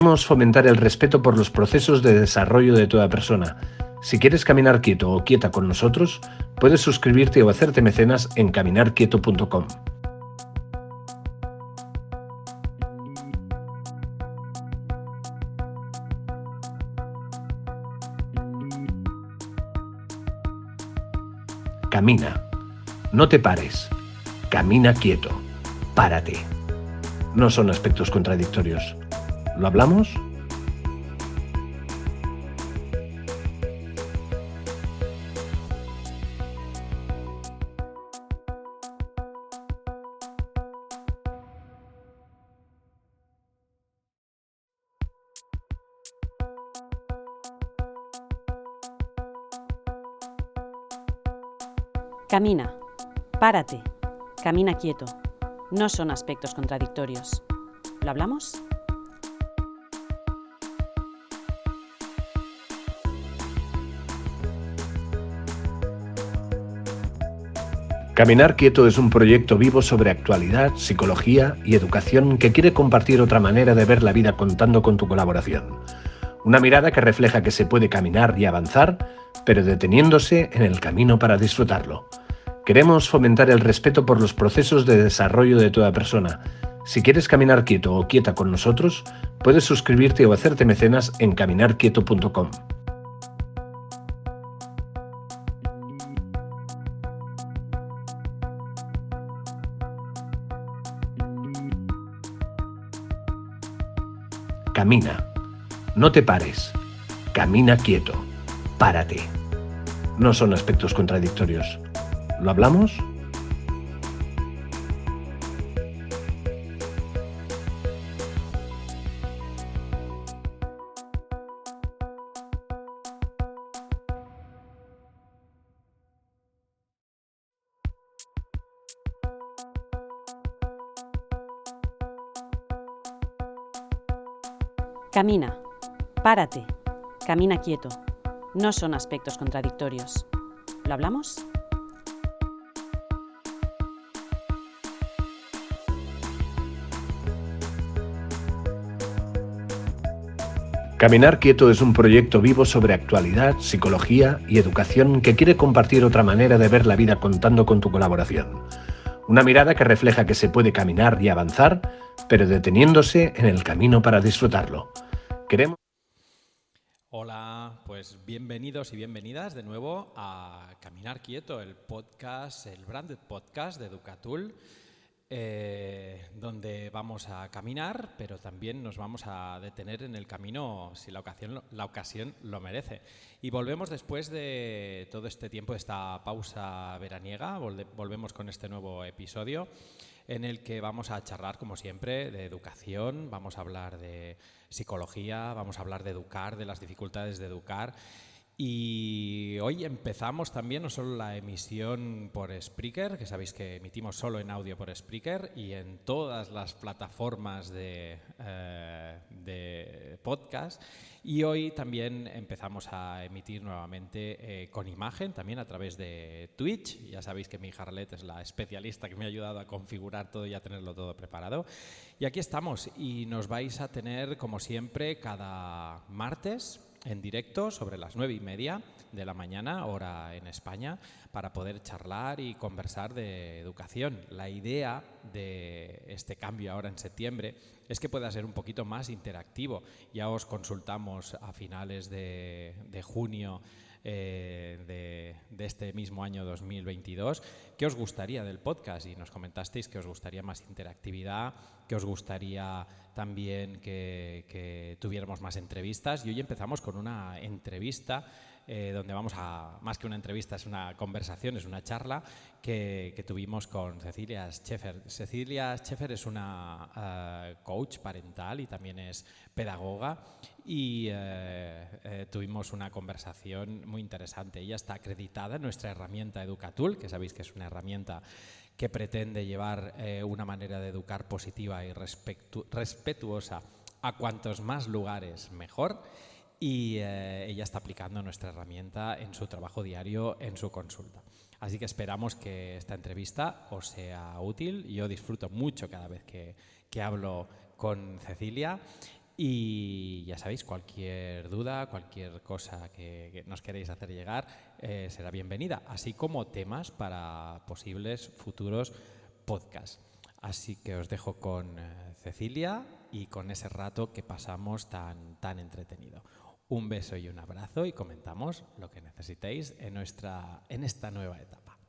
Queremos fomentar el respeto por los procesos de desarrollo de toda persona. Si quieres caminar quieto o quieta con nosotros, puedes suscribirte o hacerte mecenas en caminarquieto.com. Camina. No te pares. Camina quieto. Párate. No son aspectos contradictorios. ¿Lo hablamos? Camina, párate, camina quieto. No son aspectos contradictorios. ¿Lo hablamos? Caminar Quieto es un proyecto vivo sobre actualidad, psicología y educación que quiere compartir otra manera de ver la vida contando con tu colaboración. Una mirada que refleja que se puede caminar y avanzar, pero deteniéndose en el camino para disfrutarlo. Queremos fomentar el respeto por los procesos de desarrollo de toda persona. Si quieres caminar quieto o quieta con nosotros, puedes suscribirte o hacerte mecenas en caminarquieto.com. Camina. No te pares. Camina quieto. Párate. No son aspectos contradictorios. ¿Lo hablamos? Camina, párate, camina quieto. No son aspectos contradictorios. ¿Lo hablamos? Caminar Quieto es un proyecto vivo sobre actualidad, psicología y educación que quiere compartir otra manera de ver la vida contando con tu colaboración. Una mirada que refleja que se puede caminar y avanzar, pero deteniéndose en el camino para disfrutarlo. Queremos... Hola, pues bienvenidos y bienvenidas de nuevo a Caminar Quieto, el podcast, el branded podcast de Educatul, donde vamos a caminar, pero también nos vamos a detener en el camino si la ocasión lo merece. Y volvemos después de todo este tiempo, de esta pausa veraniega, volvemos con este nuevo episodio en el que vamos a charlar, como siempre, de educación, vamos a hablar de psicología, vamos a hablar de educar, de las dificultades de educar. Y hoy empezamos también no solo la emisión por Spreaker, que sabéis que emitimos solo en audio por Spreaker y en todas las plataformas de podcast. Y hoy también empezamos a emitir nuevamente con imagen, también a través de Twitch. Ya sabéis que mi hija Arlet es la especialista que me ha ayudado a configurar todo y a tenerlo todo preparado. Y aquí estamos y nos vais a tener, como siempre, cada martes en directo sobre las 9:30 de la mañana, hora en España, para poder charlar y conversar de educación. La idea de este cambio ahora en septiembre es que pueda ser un poquito más interactivo. Ya os consultamos a finales de junio de este mismo año 2022 qué os gustaría del podcast y nos comentasteis que os gustaría más interactividad, que os gustaría también que tuviéramos más entrevistas, y hoy empezamos con una entrevista donde vamos a, más que una entrevista, es una conversación, es una charla que tuvimos con Cecilia Scheffer. Cecilia Scheffer es una coach parental y también es pedagoga y tuvimos una conversación muy interesante. Ella está acreditada en nuestra herramienta Educatul, que sabéis que es una herramienta que pretende llevar una manera de educar positiva y respetuosa a cuantos más lugares mejor. Y ella está aplicando nuestra herramienta en su trabajo diario, en su consulta. Así que esperamos que esta entrevista os sea útil. Yo disfruto mucho cada vez que hablo con Cecilia Y ya sabéis, cualquier duda, cualquier cosa que nos queréis hacer llegar será bienvenida, así como temas para posibles futuros podcasts. Así que os dejo con Cecilia y con ese rato que pasamos tan entretenido. Un beso y un abrazo y comentamos lo que necesitéis en esta nueva etapa.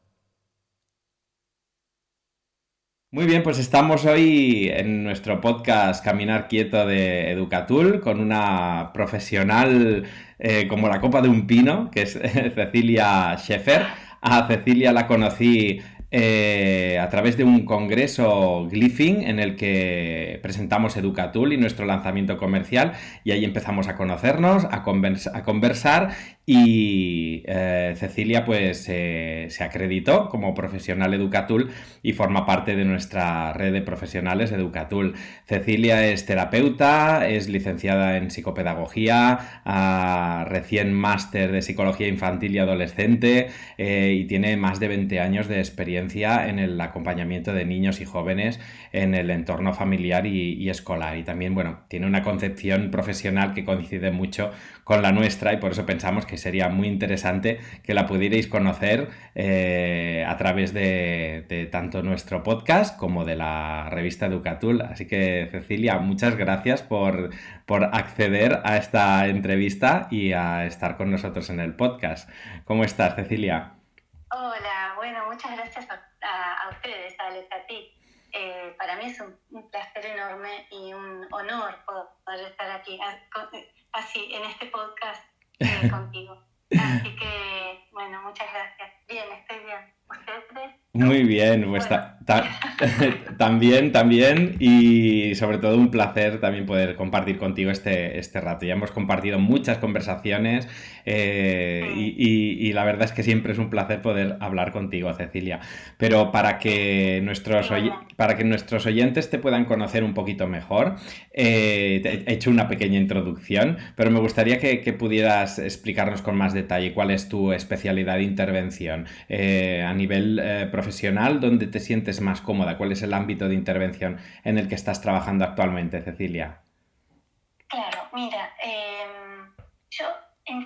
Muy bien, pues estamos hoy en nuestro podcast Caminar Quieto de Educatul con una profesional como la copa de un pino, que es Cecilia Scheffer. A Cecilia la conocí a través de un congreso Glyphing en el que presentamos Educatul y nuestro lanzamiento comercial, y ahí empezamos a conocernos, a conversar, y Cecilia pues se acreditó como profesional Educatul y forma parte de nuestra red de profesionales Educatul. Cecilia es terapeuta, es licenciada en psicopedagogía, recién máster de psicología infantil y adolescente, y tiene más de 20 años de experiencia en el acompañamiento de niños y jóvenes en el entorno familiar y escolar, y también, bueno, tiene una concepción profesional que coincide mucho con la nuestra, y por eso pensamos que sería muy interesante que la pudierais conocer a través de tanto nuestro podcast como de la revista Educatul. Así que, Cecilia, muchas gracias por acceder a esta entrevista y a estar con nosotros en el podcast. ¿Cómo estás, Cecilia? Hola, bueno, muchas gracias a ustedes, Alex, a ti. Para mí es un placer enorme y un honor poder estar aquí, así, en este podcast contigo. Así que, bueno, muchas gracias. Bien, estoy bien. ¿Ustedes? Muy bien, pues también, y sobre todo un placer también poder compartir contigo este rato. Ya hemos compartido muchas conversaciones y la verdad es que siempre es un placer poder hablar contigo, Cecilia. Pero para que nuestros oyentes te puedan conocer un poquito mejor, he hecho una pequeña introducción, pero me gustaría que pudieras explicarnos con más detalle cuál es tu especialidad de intervención a nivel profesional, ¿dónde te sientes más cómoda? ¿Cuál es el ámbito de intervención en el que estás trabajando actualmente, Cecilia? Claro, mira, yo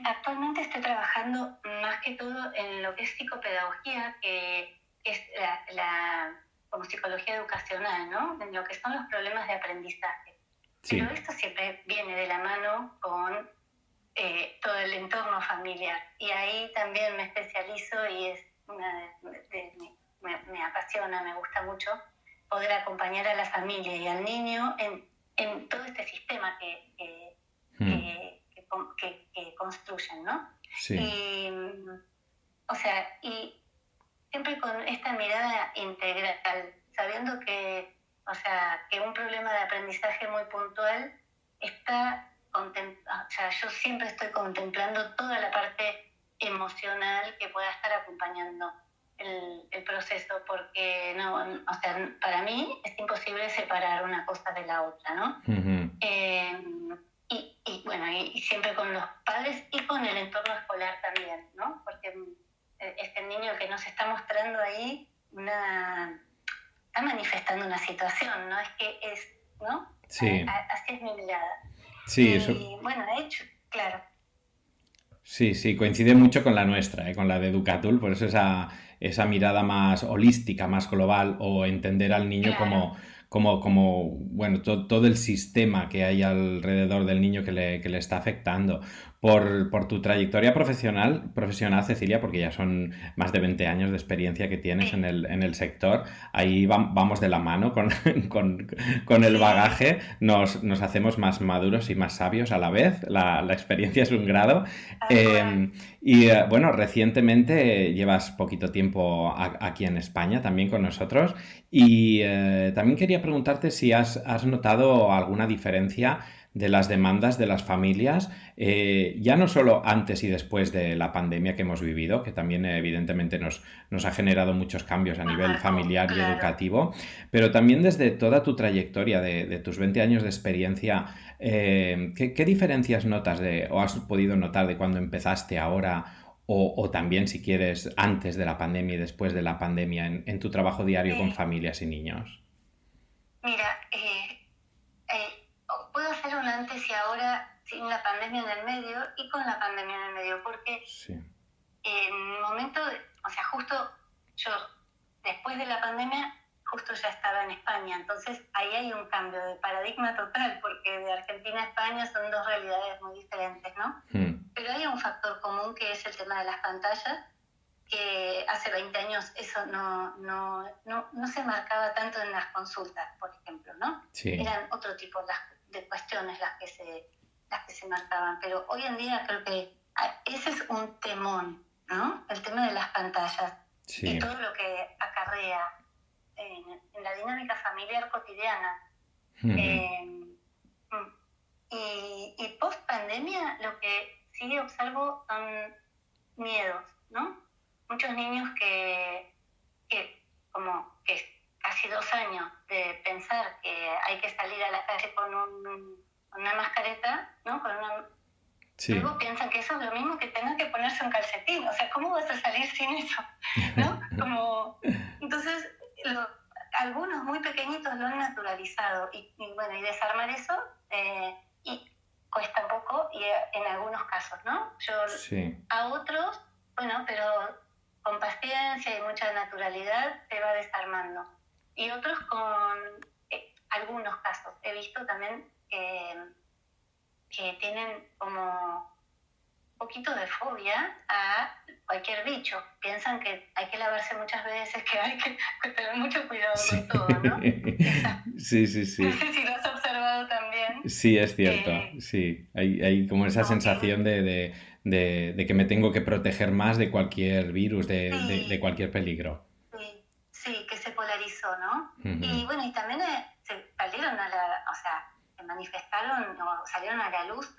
actualmente estoy trabajando más que todo en lo que es psicopedagogía, que es como psicología educacional, ¿no? En lo que son los problemas de aprendizaje. Sí. Pero esto siempre viene de la mano con todo el entorno familiar. Y ahí también me especializo y es me apasiona, me gusta mucho poder acompañar a la familia y al niño en todo este sistema que construyen, ¿no? Sí. Y siempre con esta mirada integral, sabiendo que un problema de aprendizaje muy puntual yo siempre estoy contemplando toda la parte emocional que pueda estar acompañando el proceso, porque para mí es imposible separar una cosa de la otra, ¿no? Uh-huh. Y siempre con los padres y con el entorno escolar también, ¿no? Porque este niño que nos está mostrando ahí está manifestando una situación, ¿no? Es que es, ¿no? Sí. Así es mi mirada. Sí, eso. Y bueno, de hecho, claro. Sí, coincide mucho con la nuestra, con la de Educatul, por eso esa mirada más holística, más global, o entender al niño claro. como bueno, todo el sistema que hay alrededor del niño que le está afectando. Por tu trayectoria profesional, Cecilia, porque ya son más de 20 años de experiencia que tienes en el sector, ahí vamos de la mano con el bagaje, nos hacemos más maduros y más sabios a la vez, la experiencia es un grado. Bueno, recientemente llevas poquito tiempo aquí en España también con nosotros, y también quería preguntarte si has notado alguna diferencia de las demandas de las familias, ya no solo antes y después de la pandemia que hemos vivido, que también evidentemente nos ha generado muchos cambios a nivel familiar y educativo, pero también desde toda tu trayectoria de tus 20 años de experiencia, ¿qué diferencias notas o has podido notar de cuando empezaste ahora, o también, si quieres, antes de la pandemia y después de la pandemia en tu trabajo diario con familias y niños? Mira, puedo hacer un antes sé si ahora, sin la pandemia en el medio y con la pandemia en el medio, porque Sí. en un momento, o sea, justo yo, después de la pandemia, justo ya estaba en España, entonces ahí hay un cambio de paradigma total, porque de Argentina a España son dos realidades muy diferentes, ¿no? Pero hay un factor común que es el tema de las pantallas, que hace 20 años eso no se marcaba tanto en las consultas, por ejemplo, ¿no? Sí. Eran otro tipo de cuestiones las que se marcaban, pero hoy en día creo que ese es un temón, ¿no? El tema de las pantallas Sí. y todo lo que acarrea en la dinámica familiar cotidiana. Y post pandemia lo que sí observo son miedos, ¿no? Muchos niños que como que casi 2 años de pensar que hay que salir a la calle con una mascareta, ¿no? Sí. Luego piensan que eso es lo mismo que tener que ponerse un calcetín. O sea, ¿cómo vas a salir sin eso? ¿No? Entonces, algunos muy pequeñitos lo han naturalizado. Y desarmar eso y cuesta un poco y en algunos casos, ¿no? Sí. A otros, pero con paciencia y mucha naturalidad se va desarmando. Y otros con algunos casos. He visto también que tienen como un poquito de fobia a cualquier bicho. Piensan que hay que lavarse muchas veces, que hay que tener mucho cuidado con todo, ¿no? Sí. No sé si lo has observado también. Sí, es cierto, sí. Hay como esa sensación de que me tengo que proteger más de cualquier virus, de cualquier peligro. Sí, que se polarizó, ¿no? Uh-huh. Y también salieron se manifestaron o salieron a la luz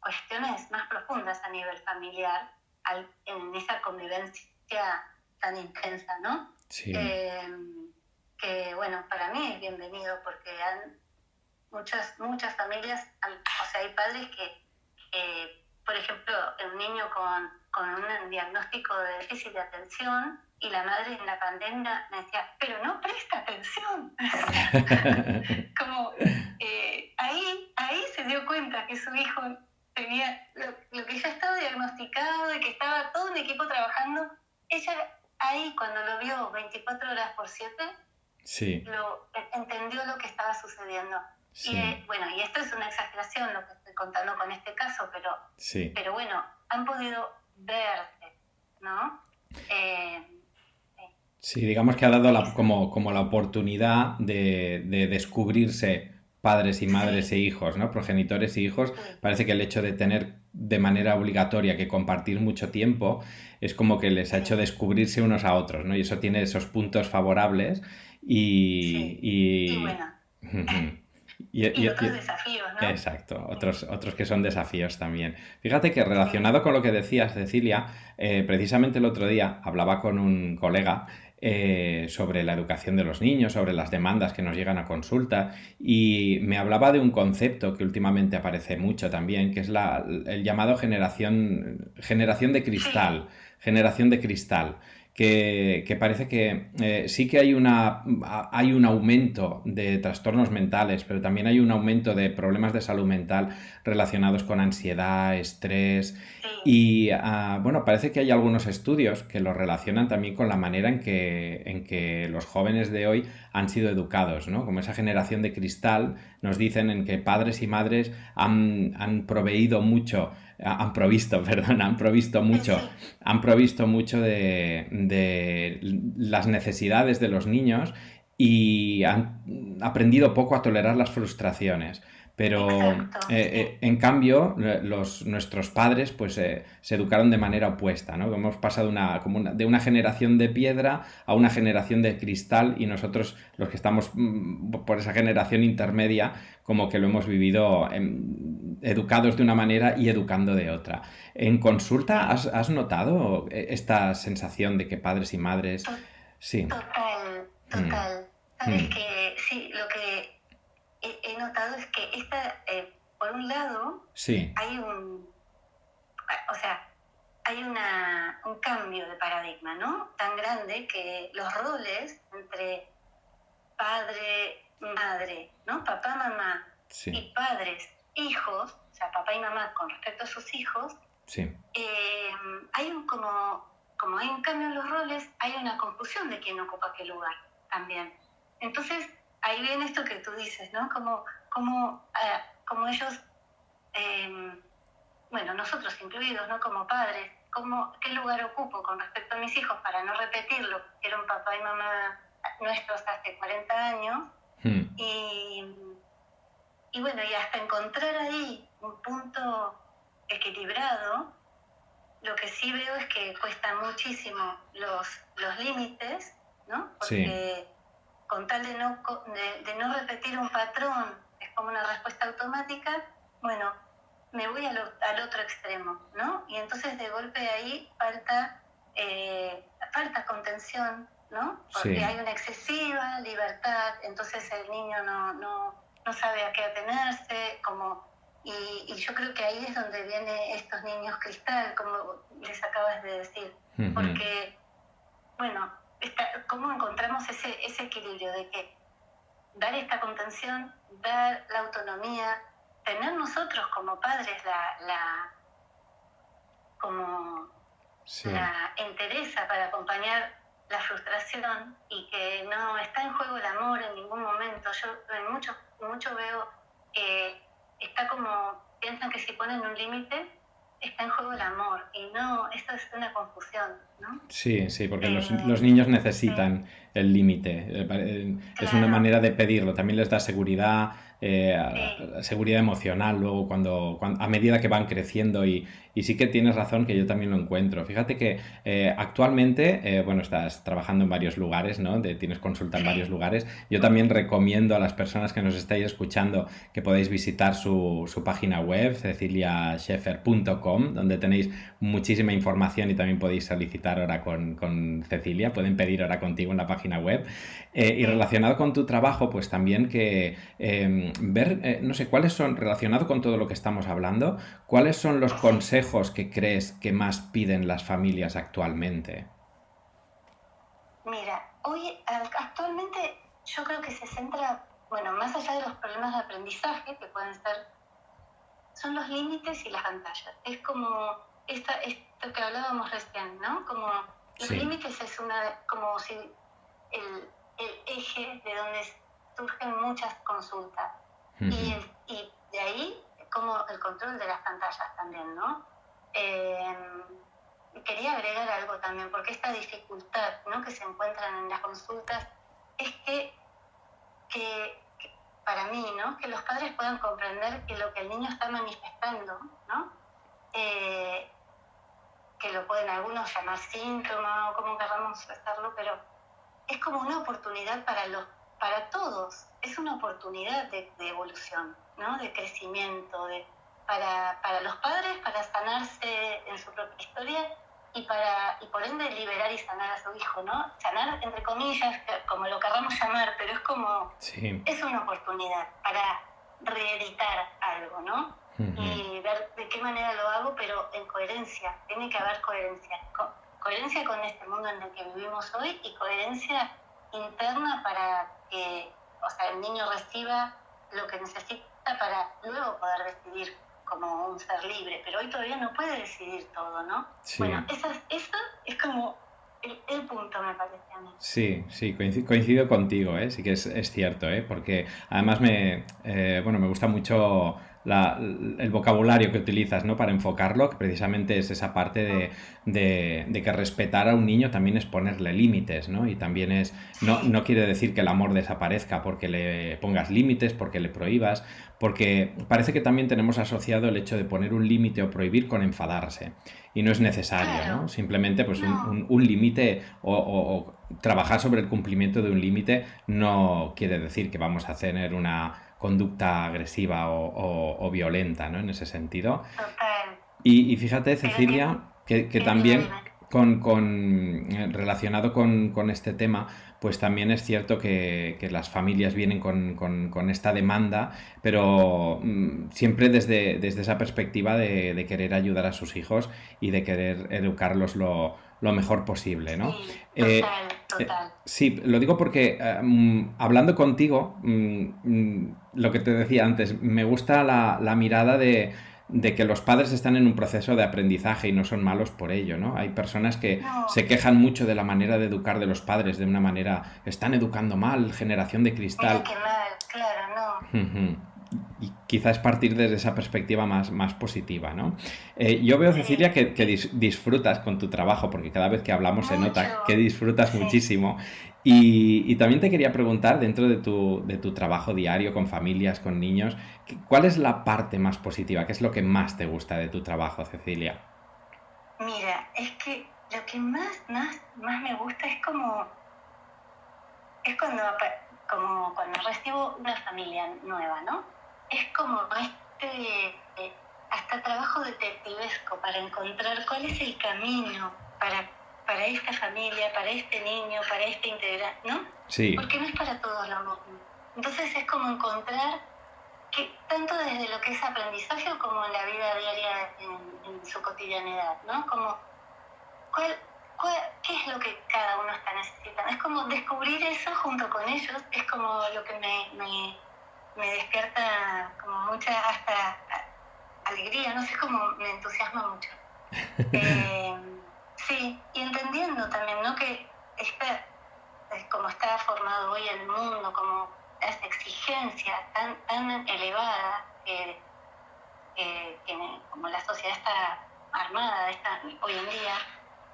cuestiones más profundas a nivel familiar en esa convivencia tan intensa, ¿no? Sí. Que para mí es bienvenido porque muchas familias, hay padres que por ejemplo, un niño con un diagnóstico de déficit de atención y la madre en la pandemia me decía, pero no presta atención. Como ahí se dio cuenta que su hijo tenía lo que ya estaba diagnosticado y que estaba todo un equipo trabajando. Ella ahí, cuando lo vio 24 horas por 7, sí. entendió lo que estaba sucediendo. Sí. Y esto es una exageración lo que estoy contando con este caso, pero han podido verte, ¿no? Sí, digamos que ha dado como la oportunidad de descubrirse padres y madres e hijos, ¿no? Progenitores e hijos. Parece que el hecho de tener de manera obligatoria que compartir mucho tiempo es como que les ha hecho descubrirse unos a otros, ¿no? Y eso tiene esos puntos favorables y bueno. Y otros desafíos, ¿no? Exacto, otros que son desafíos también. Fíjate que relacionado con lo que decías, Cecilia, precisamente el otro día hablaba con un colega sobre la educación de los niños, sobre las demandas que nos llegan a consulta, y me hablaba de un concepto que últimamente aparece mucho también, que es el llamado generación de cristal. Generación de cristal. Que parece que sí que hay un aumento de trastornos mentales, pero también hay un aumento de problemas de salud mental relacionados con ansiedad, estrés y parece que hay algunos estudios que lo relacionan también con la manera en que los jóvenes de hoy han sido educados, ¿no? Como esa generación de cristal, nos dicen en que padres y madres han provisto mucho de las necesidades de los niños y han aprendido poco a tolerar las frustraciones. Pero en cambio nuestros padres pues se educaron de manera opuesta, ¿no? Hemos pasado de una generación de piedra a una generación de cristal y nosotros los que estamos por esa generación intermedia como que lo hemos vivido educados de una manera y educando de otra. ¿En consulta has notado esta sensación de que padres y madres... Sí. Total. Sabes que sí, lo que he notado es que por un lado, hay un cambio de paradigma, ¿no? Tan grande que los roles entre padre, madre, ¿no? Papá, mamá y padres hijos, o sea, papá y mamá con respecto a sus hijos, Sí. Hay como hay un cambio en los roles, hay una confusión de quién ocupa qué lugar también. Entonces, ahí viene esto que tú dices, ¿no? Como ellos, bueno, nosotros incluidos, ¿no? Como padres, ¿qué lugar ocupo con respecto a mis hijos para no repetir lo que hicieron papá y mamá nuestros hace 40 años? Y bueno, y hasta encontrar ahí un punto equilibrado, lo que sí veo es que cuestan muchísimo los límites, ¿no? Porque con tal de no repetir un patrón, es como una respuesta automática, bueno, me voy al otro extremo, ¿no? Y entonces de golpe ahí falta contención, ¿no? Porque hay una excesiva libertad, entonces el niño no sabe a qué atenerse, y yo creo que ahí es donde vienen estos niños cristal, como les acabas de decir, porque, bueno, ¿cómo encontramos ese equilibrio de que dar esta contención, dar la autonomía, tener nosotros como padres la entereza para acompañar la frustración, y que no está en juego el amor en ningún momento? Yo mucho veo que está como, piensan que si ponen un límite está en juego el amor, y no, esto es una confusión, ¿no? Sí, porque los niños necesitan el límite, es una manera de pedirlo, también les da seguridad, seguridad emocional luego cuando a medida que van creciendo, y sí que tienes razón, que yo también lo encuentro. Fíjate que actualmente, bueno, estás trabajando en varios lugares, ¿no? Tienes consulta en varios lugares. Yo también recomiendo a las personas que nos estáis escuchando que podáis visitar su página web, ceciliascheffer.com, donde tenéis muchísima información, y también podéis solicitar hora con Cecilia, pueden pedir hora contigo en la página web. Y relacionado con tu trabajo, pues también que ver, no sé, cuáles son, relacionado con todo lo que estamos hablando, cuáles son los consejos que crees que más piden las familias actualmente. Mira, actualmente yo creo que se centra, bueno, más allá de los problemas de aprendizaje que pueden ser, son los límites y las pantallas. Es como esto que hablábamos recién, ¿no? Como los límites es como si el eje de donde surgen muchas consultas. Y de ahí como el control de las pantallas también, ¿no? Quería agregar algo también, porque esta dificultad, ¿no?, que se encuentran en las consultas es que para mí, ¿no?, que los padres puedan comprender que lo que el niño está manifestando, ¿no?, que lo pueden algunos llamar síntoma o como queramos hacerlo, pero es como una oportunidad para todos, es una oportunidad de evolución, ¿no?, de crecimiento, para los padres, para sanarse en su propia historia, y por ende liberar y sanar a su hijo, ¿no? Sanar entre comillas, como lo queramos llamar, pero es como, es una oportunidad para reeditar algo, ¿no? Y ver de qué manera lo hago, pero en coherencia, tiene que haber coherencia. Coherencia con este mundo en el que vivimos hoy, y coherencia interna para que, o sea, el niño reciba lo que necesita para luego poder decidir como un ser libre, pero hoy todavía no puede decidir todo, ¿no? Bueno, eso es como el punto, me parece a mí. Sí, coincido contigo, sí que es cierto, porque además me gusta mucho el vocabulario que utilizas, ¿no?, para enfocarlo, que precisamente es esa parte de que respetar a un niño también es ponerle límites, ¿no? Y también es, no quiere decir que el amor desaparezca porque le pongas límites, porque le prohíbas, porque parece que también tenemos asociado el hecho de poner un límite o prohibir con enfadarse, y no es necesario, ¿no? Simplemente pues un límite o trabajar sobre el cumplimiento de un límite no quiere decir que vamos a tener una conducta agresiva o violenta, ¿no?, en ese sentido. Total. Y fíjate, Cecilia, que también relacionado con este tema, pues también es cierto que las familias vienen con esta demanda, pero siempre desde esa perspectiva de querer ayudar a sus hijos y de querer educarlos lo lo mejor posible, ¿no? Sí, total. Sí, lo digo porque hablando contigo, lo que te decía antes, me gusta la mirada de que los padres están en un proceso de aprendizaje y no son malos por ello, ¿no? Hay personas que No, se quejan mucho de la manera de educar de los padres, de una manera, están educando mal, generación de mira cristal. qué mal, claro, no. Ujú. Y quizás partir desde esa perspectiva más positiva, ¿no? Yo veo, Sí, Cecilia, que disfrutas con tu trabajo, porque cada vez que hablamos se nota que mucho. disfrutas Sí. muchísimo. Y también te quería preguntar, dentro de tu trabajo diario con familias, con niños, ¿cuál es la parte más positiva? ¿Qué es lo que más te gusta de tu trabajo, Cecilia? Mira, es que lo que más me gusta es como cuando recibo una familia nueva, ¿no? Es como hasta trabajo detectivesco para encontrar cuál es el camino para esta familia, para este niño, para este integrante, ¿no? Sí, Porque no es para todos lo mismo. Entonces es como encontrar que tanto desde lo que es aprendizaje como en la vida diaria en su cotidianidad, ¿no? Como ¿Cuál, qué es lo que cada uno está necesitando? Es como descubrir eso junto con ellos, es como lo que me despierta como mucha hasta alegría, no sé, como me entusiasma mucho. Eh, sí, y entendiendo también, ¿no? Que como está formado hoy el mundo, como esa exigencia tan elevada como la sociedad está armada hoy en día,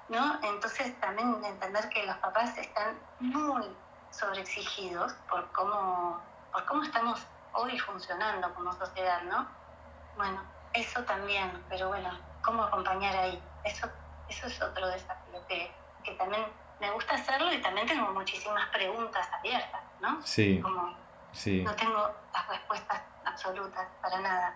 ¿no? Entonces también entender que los papás están muy sobreexigidos por cómo estamos hoy funcionando como sociedad, ¿no? Bueno, eso también, pero bueno, cómo acompañar ahí, eso es otro desafío que también me gusta hacerlo y también tengo muchísimas preguntas abiertas, ¿no? sí, Como sí. no tengo las respuestas absolutas para nada.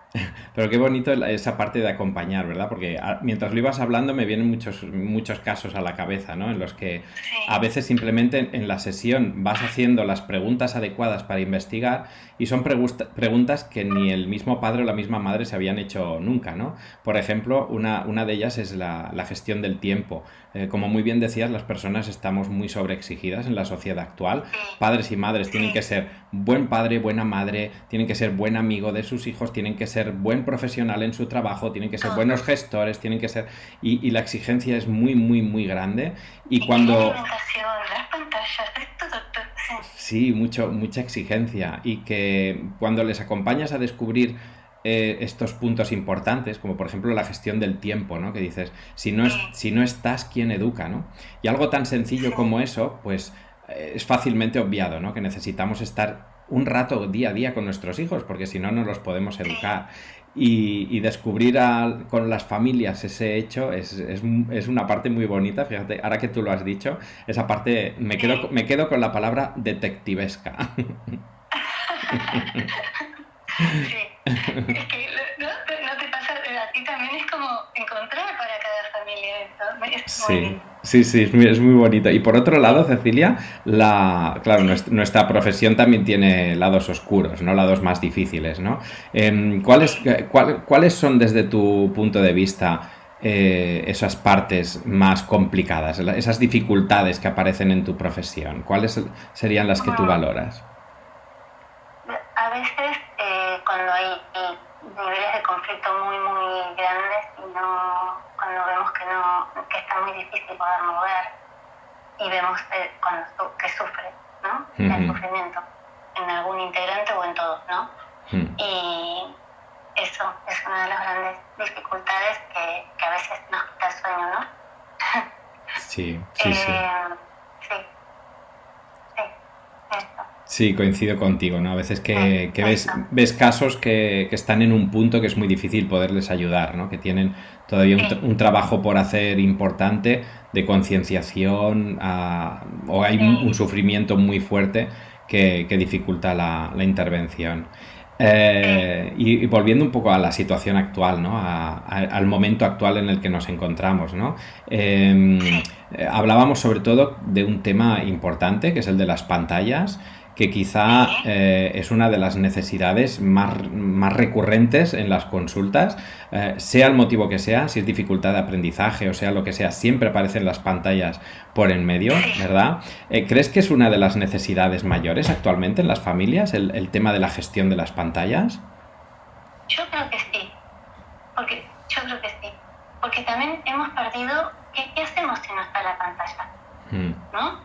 Pero qué bonito esa parte de acompañar, ¿verdad? Porque mientras lo ibas hablando me vienen muchos casos a la cabeza, ¿no? En los que a Sí, veces simplemente en la sesión vas haciendo las preguntas adecuadas para investigar y son preguntas que ni el mismo padre o la misma madre se habían hecho nunca, ¿no? Por ejemplo, una de ellas es la gestión del tiempo. Como muy bien decías, las personas estamos muy sobreexigidas en la sociedad actual. sí, Padres y madres tienen que sí, ser buen padre, buena madre, tienen que ser buen amigo de sus hijos, tienen que ser buen profesional en su trabajo, tienen que ser buenos todo. gestores, tienen que ser... Y la exigencia es muy, muy, muy grande. Y Y que la cuando... alimentación, las pantallas, es todo, sí. Sí, mucha exigencia. Y que cuando les acompañas a descubrir estos puntos importantes, como por ejemplo la gestión del tiempo, ¿no? Que dices, Sí, si no estás, ¿quién educa, ¿no? Y algo tan sencillo sí, como eso, pues es fácilmente obviado, ¿no? Que necesitamos estar un rato día a día con nuestros hijos, porque si no, no los podemos sí. educar. Y descubrir con las familias ese hecho es una parte muy bonita, fíjate, ahora que tú lo has dicho, esa parte Sí. me quedo con la palabra detectivesca. Sí, es que no te pasa, a ti también es como encontrar para cada familia esto, es muy Sí, lindo. sí, es muy bonito. Y por otro lado, Cecilia, claro, Sí, nuestra profesión también tiene lados oscuros, ¿no? Lados más difíciles, ¿no? sí. ¿Cuáles son desde tu punto de vista esas partes más complicadas, esas dificultades que aparecen en tu profesión? ¿Cuáles serían las que tú Bueno, valoras? a veces cuando hay niveles de conflicto muy grandes y cuando vemos que está muy difícil poder mover y vemos que sufre, ¿no? El Ujú, sufrimiento en algún integrante o en todos, ¿no? ujú. Y eso es una de las grandes dificultades que a veces nos quita el sueño, ¿no? Sí, sí, sí. Eh, sí, sí, eso, Sí, coincido contigo, ¿no? A veces que eso, ves casos que están en un punto que es muy difícil poderles ayudar, ¿no? Que tienen todavía sí, un trabajo por hacer importante de concienciación o hay sí, un sufrimiento muy fuerte que dificulta la intervención. sí, Y volviendo un poco a la situación actual, ¿no? Al momento actual en el que nos encontramos, ¿no? sí, Hablábamos sobre todo de un tema importante, que es el de las pantallas, que quizá es una de las necesidades más recurrentes en las consultas, sea el motivo que sea, si es dificultad de aprendizaje o sea lo que sea, siempre aparecen las pantallas por en medio, ¿verdad? ¿Crees que es una de las necesidades mayores actualmente en las familias, el tema de la gestión de las pantallas? Yo creo que sí, porque también hemos perdido, ¿qué hacemos si no está la pantalla? ¿No?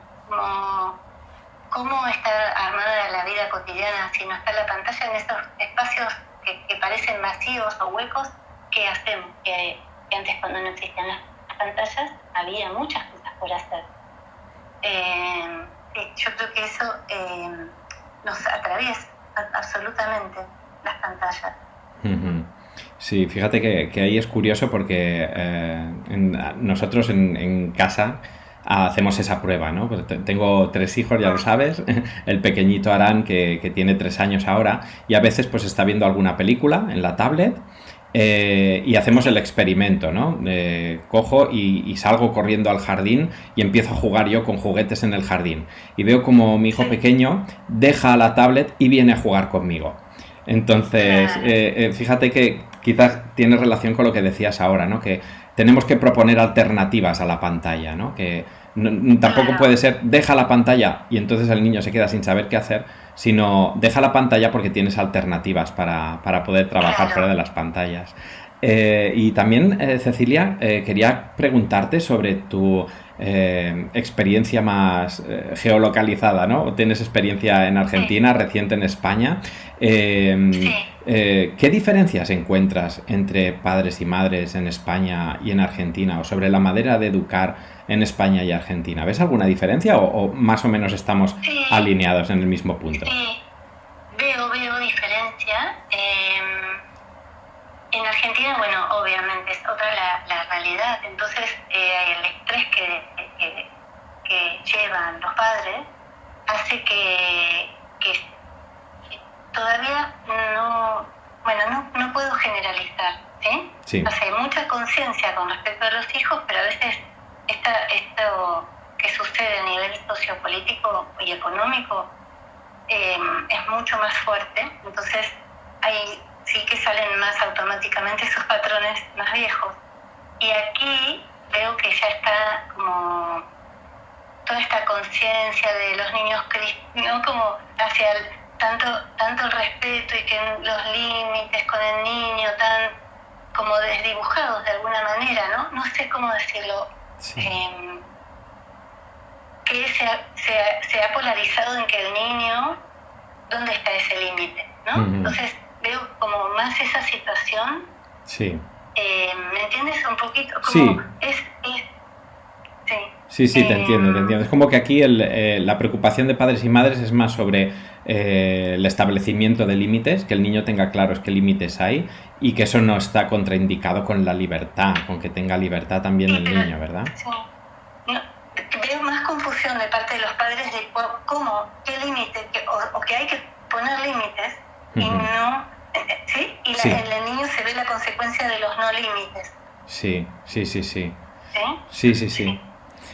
¿Cómo está armada la vida cotidiana si no está la pantalla en esos espacios que parecen vacíos o huecos? ¿Qué hacemos? Que antes, cuando no existían las pantallas, había muchas cosas por hacer. Yo creo que eso nos atraviesa absolutamente, las pantallas. Sí, fíjate que ahí es curioso porque nosotros en casa hacemos esa prueba, ¿no? Pues tengo 3 hijos, ya lo sabes, el pequeñito Aran que tiene 3 años ahora y a veces pues está viendo alguna película en la tablet y hacemos el experimento, ¿no? Cojo y salgo corriendo al jardín y empiezo a jugar yo con juguetes en el jardín y veo como mi hijo pequeño deja la tablet y viene a jugar conmigo. Entonces, fíjate que quizás tiene relación con lo que decías ahora, ¿no? Que tenemos que proponer alternativas a la pantalla, ¿no? Que tampoco puede ser deja la pantalla y entonces el niño se queda sin saber qué hacer, sino deja la pantalla porque tienes alternativas para poder trabajar fuera de las pantallas. Y también, Cecilia, quería preguntarte sobre tu experiencia más geolocalizada, ¿no? Tienes experiencia en Argentina, reciente en España. ¿Qué diferencias encuentras entre padres y madres en España y en Argentina o sobre la manera de educar en España y Argentina? ¿Ves alguna diferencia o más o menos estamos alineados en el mismo punto? Sí, veo diferencia. En Argentina, bueno, obviamente es otra la realidad, entonces el estrés que llevan los padres hace que todavía no puedo generalizar, ¿sí? Sí. O sea, hay mucha conciencia con respecto a los hijos, pero a veces esto que sucede a nivel sociopolítico y económico es mucho más fuerte, entonces hay sí que salen más automáticamente esos patrones más viejos. Y aquí veo que ya está como toda esta conciencia de los niños cristianos, como hacia tanto el respeto y que los límites con el niño tan como desdibujados de alguna manera, ¿no? No sé cómo decirlo. Sí. Que se ha polarizado en que el niño, ¿dónde está ese límite? ¿No? Entonces veo como más esa situación. Sí. ¿Me entiendes? Un poquito como Sí. Sí, te entiendo. Es como que aquí la preocupación de padres y madres es más sobre el establecimiento de límites, que el niño tenga claros qué límites hay y que eso no está contraindicado con la libertad, con que tenga libertad también el niño, ¿verdad? Sí. No, veo más confusión de parte de los padres de qué límite, o que hay que poner límites y no... ¿Sí? Y el niño se ve la consecuencia de los no límites. Sí. ¿Sí?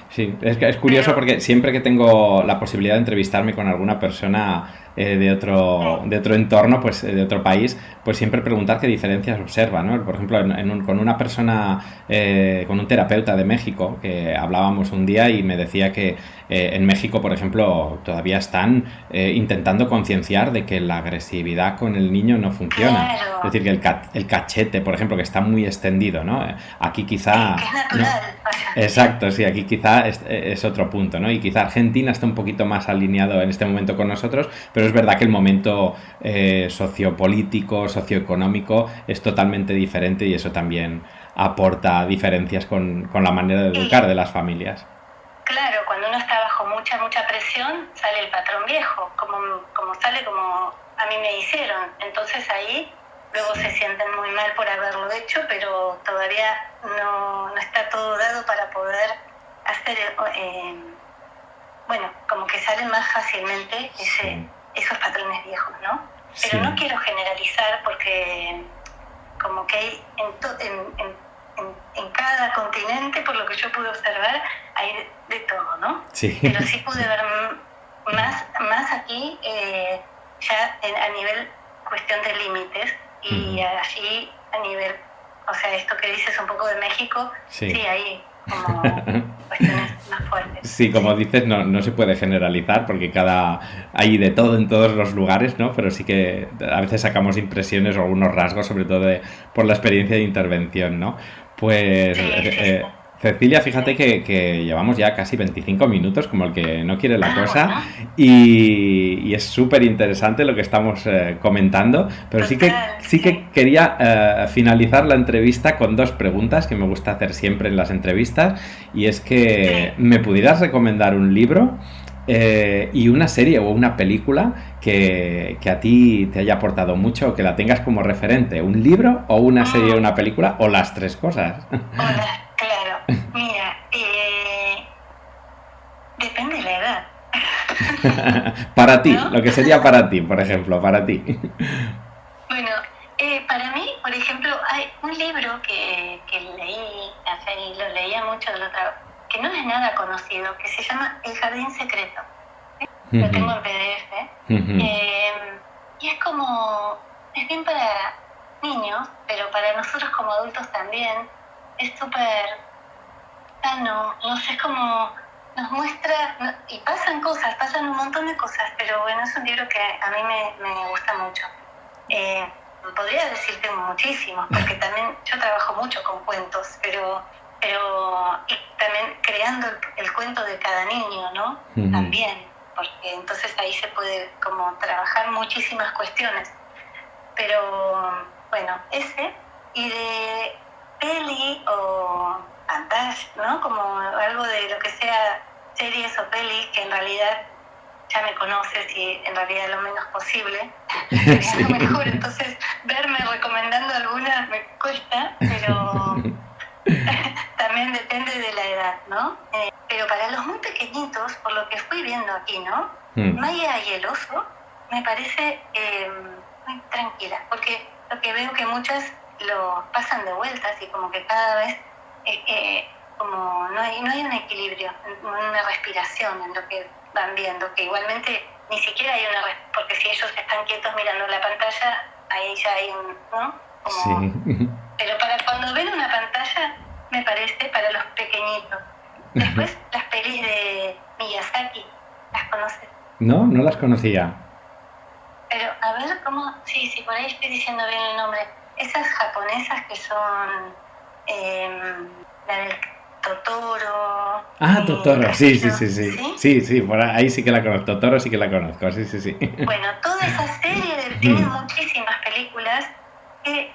Sí, es curioso porque siempre que tengo la posibilidad de entrevistarme con alguna persona de otro entorno, pues de otro país, pues siempre preguntar qué diferencias observa, ¿no? Por ejemplo, con una persona, con un terapeuta de México, que hablábamos un día y me decía que en México, por ejemplo, todavía están intentando concienciar de que la agresividad con el niño no funciona. Claro. Es decir, que el cachete, por ejemplo, que está muy extendido, ¿no? Aquí quizá... Que es natural. No. Exacto, sí, aquí quizá es otro punto, ¿no? Y quizá Argentina está un poquito más alineado en este momento con nosotros, pero es verdad que el momento sociopolítico, socioeconómico es totalmente diferente y eso también aporta diferencias con la manera de educar de las familias. Claro, cuando uno está bajo mucha presión, sale el patrón viejo, como a mí me hicieron. Entonces ahí luego se sienten muy mal por haberlo hecho, pero todavía no está todo dado para poder hacer, como que salen más fácilmente esos patrones viejos, ¿no? Pero no quiero generalizar porque como que hay en cada continente, por lo que yo pude observar, hay de todo, ¿no? Sí. Pero sí pude ver más aquí, ya a nivel cuestión de límites, y allí a nivel, o sea, esto que dices un poco de México, sí hay como cuestiones más fuertes. Sí, como dices, no se puede generalizar porque hay de todo en todos los lugares, ¿no? Pero sí que a veces sacamos impresiones o algunos rasgos, sobre todo por la experiencia de intervención, ¿no? Pues Sí. Cecilia, fíjate que llevamos ya casi 25 minutos, como el que no quiere la cosa, Bueno, y es súper interesante lo que estamos comentando, pero total, sí que quería finalizar la entrevista con dos preguntas que me gusta hacer siempre en las entrevistas, y es que me pudieras recomendar un libro y una serie o una película que a ti te haya aportado mucho o que la tengas como referente. ¿Un libro o una serie o una película o las tres cosas? Hola, claro. Mira, depende de la edad. Para ti, ¿No? lo que sería para ti, por ejemplo, para ti. Bueno, para mí, por ejemplo, hay un libro que leí, o sea, y lo leía mucho de que no es nada conocido, que se llama El Jardín Secreto. Lo tengo en PDF. Y es bien para niños, pero para nosotros como adultos también. Es súper sano, no sé, es como nos muestra, y pasan un montón de cosas, pero bueno, es un libro que a mí me gusta mucho. Podría decirte muchísimos, porque también yo trabajo mucho con cuentos, pero y también creando el cuento de cada niño, ¿no? También, porque entonces ahí se puede como trabajar muchísimas cuestiones. Pero bueno, y de peli o pantalla, ¿no? Como algo de lo que sea series o pelis que en realidad ya me conoces y en realidad lo menos posible sería lo mejor. Entonces, verme recomendando alguna me cuesta, pero también depende de la edad, ¿no? Pero para los muy pequeñitos, por lo que fui viendo aquí, ¿no? Maya y el oso me parece muy tranquila, porque lo que veo que muchas lo pasan de vueltas y como que cada vez como no hay un equilibrio, una respiración en lo que van viendo, que igualmente ni siquiera hay porque si ellos están quietos mirando la pantalla, ahí ya hay ¿no? Como, Sí. Pero para cuando ven una pantalla, me parece para los pequeñitos. Después, las pelis de Miyazaki, ¿las conoces? No las conocía. Pero a ver cómo, sí, por ahí estoy diciendo bien el nombre. Esas japonesas que son la del Totoro. Totoro, qué sé sí, yo, sí, sí, sí. ¿sí? Sí, por ahí sí que la conozco. Totoro sí que la conozco, sí, sí, sí. Bueno, toda esa serie tiene muchísimas películas que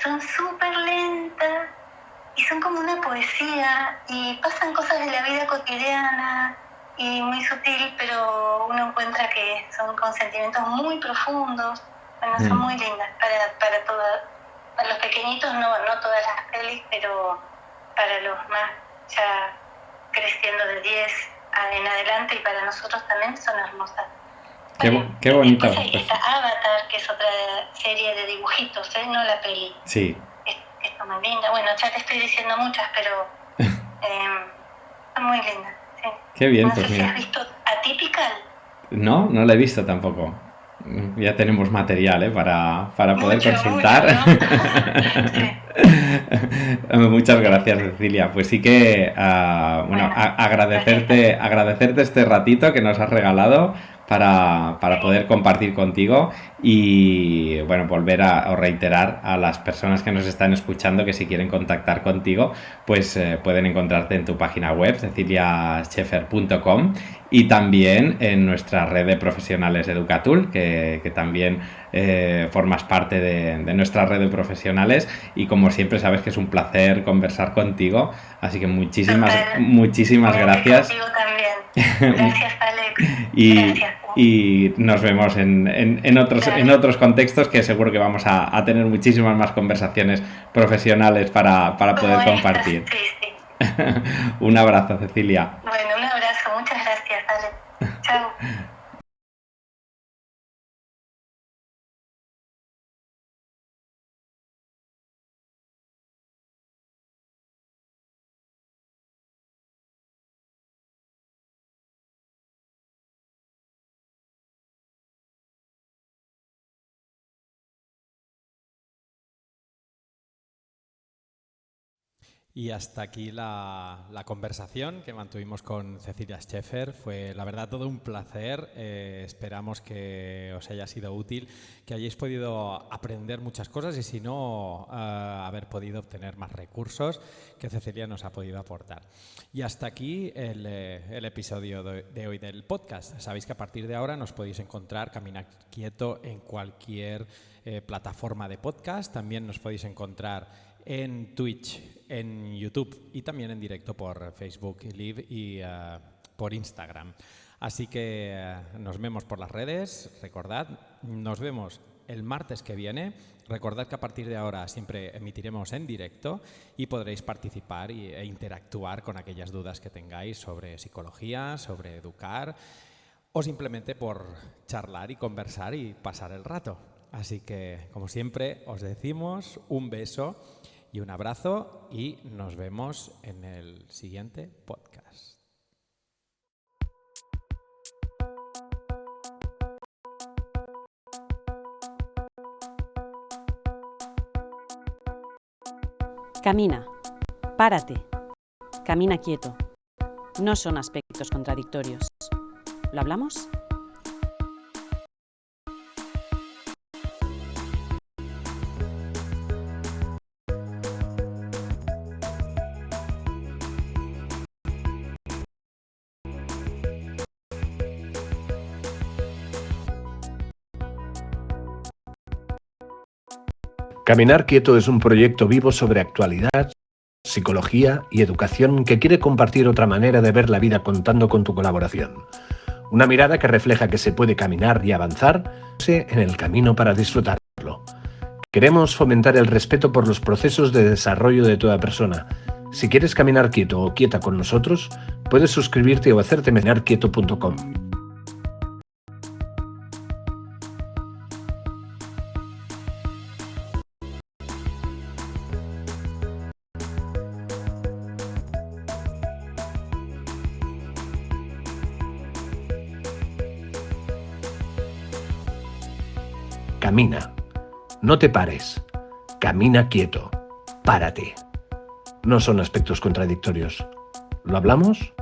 son súper lentas y son como una poesía y pasan cosas de la vida cotidiana y muy sutil, pero uno encuentra que son con sentimientos muy profundos. Bueno, son muy lindas para los pequeñitos, no todas las pelis, pero para los más ya creciendo de 10 en adelante y para nosotros también son hermosas. Bueno, Qué bonito. después Pues. está Avatar, que es otra serie de dibujitos, no la peli. Sí. Está muy linda. Bueno, ya te estoy diciendo muchas, pero son muy lindas. Sí. Qué bien, No pues sé si has mira. visto Atypical. No la he visto tampoco. Ya tenemos material para poder Mucho, consultar. ¿no? Sí. Muchas gracias, Cecilia. Pues sí que, Bueno, agradecerte este ratito que nos has regalado para poder compartir contigo y, bueno, volver o reiterar a las personas que nos están escuchando que si quieren contactar contigo, pues pueden encontrarte en tu página web, ceciliascheffer.com, y también en nuestra red de profesionales Educatul, que también formas parte de nuestra red de profesionales, y como siempre sabes que es un placer conversar contigo, así que muchísimas gracias. Contigo también. Gracias, Alex. Gracias. Y nos vemos en otros contextos que seguro que vamos a tener muchísimas más conversaciones profesionales para poder compartir. Sí. Un abrazo, Cecilia. Bueno, un abrazo. Muchas gracias, Alex. Chao. Y hasta aquí la conversación que mantuvimos con Cecilia Scheffer. Fue, la verdad, todo un placer. Esperamos que os haya sido útil, que hayáis podido aprender muchas cosas y, si no, haber podido obtener más recursos que Cecilia nos ha podido aportar. Y hasta aquí el episodio de hoy del podcast. Sabéis que a partir de ahora nos podéis encontrar Camina Quieto en cualquier plataforma de podcast. También nos podéis encontrar en Twitch, en YouTube y también en directo por Facebook Live y por Instagram. Así que nos vemos por las redes. Recordad, nos vemos el martes que viene. Recordad que a partir de ahora siempre emitiremos en directo y podréis participar e interactuar con aquellas dudas que tengáis sobre psicología, sobre educar o simplemente por charlar y conversar y pasar el rato. Así que, como siempre, os decimos un beso y un abrazo y nos vemos en el siguiente podcast. Camina, párate, camina quieto. No son aspectos contradictorios. ¿Lo hablamos? Caminar Quieto es un proyecto vivo sobre actualidad, psicología y educación que quiere compartir otra manera de ver la vida contando con tu colaboración. Una mirada que refleja que se puede caminar y avanzar en el camino para disfrutarlo. Queremos fomentar el respeto por los procesos de desarrollo de toda persona. Si quieres caminar quieto o quieta con nosotros, puedes suscribirte o hacerte caminarquieto.com. Camina. No te pares. Camina quieto. Párate. No son aspectos contradictorios. ¿Lo hablamos?